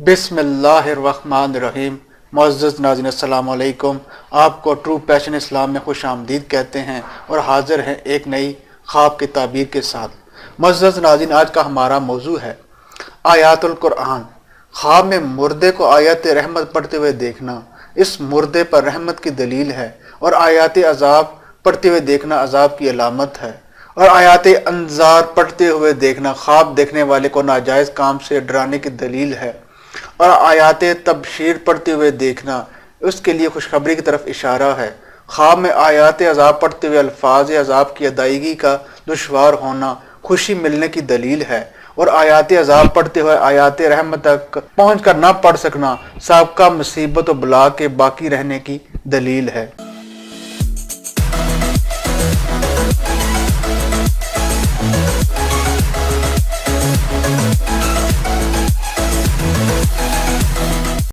بسم اللہ الرحمن الرحیم۔ معزز ناظرین السلام علیکم، آپ کو ٹرو پیشن اسلام میں خوش آمدید کہتے ہیں اور حاضر ہیں ایک نئی خواب کی تعبیر کے ساتھ۔ معزز ناظرین، آج کا ہمارا موضوع ہے آیات القرآن۔ خواب میں مردے کو آیات رحمت پڑھتے ہوئے دیکھنا اس مردے پر رحمت کی دلیل ہے، اور آیات عذاب پڑھتے ہوئے دیکھنا عذاب کی علامت ہے، اور آیات انذار پڑھتے ہوئے دیکھنا خواب دیکھنے والے کو ناجائز کام سے ڈرانے کی دلیل ہے، اور آیات تبشیر پڑھتے ہوئے دیکھنا اس کے لیے خوشخبری کی طرف اشارہ ہے۔ خواب میں آیات عذاب پڑھتے ہوئے الفاظ عذاب کی ادائیگی کا دشوار ہونا خوشی ملنے کی دلیل ہے، اور آیات عذاب پڑھتے ہوئے آیات رحمت تک پہنچ کر نہ پڑھ سکنا سابقہ مصیبت و بلا کے باقی رہنے کی دلیل ہے۔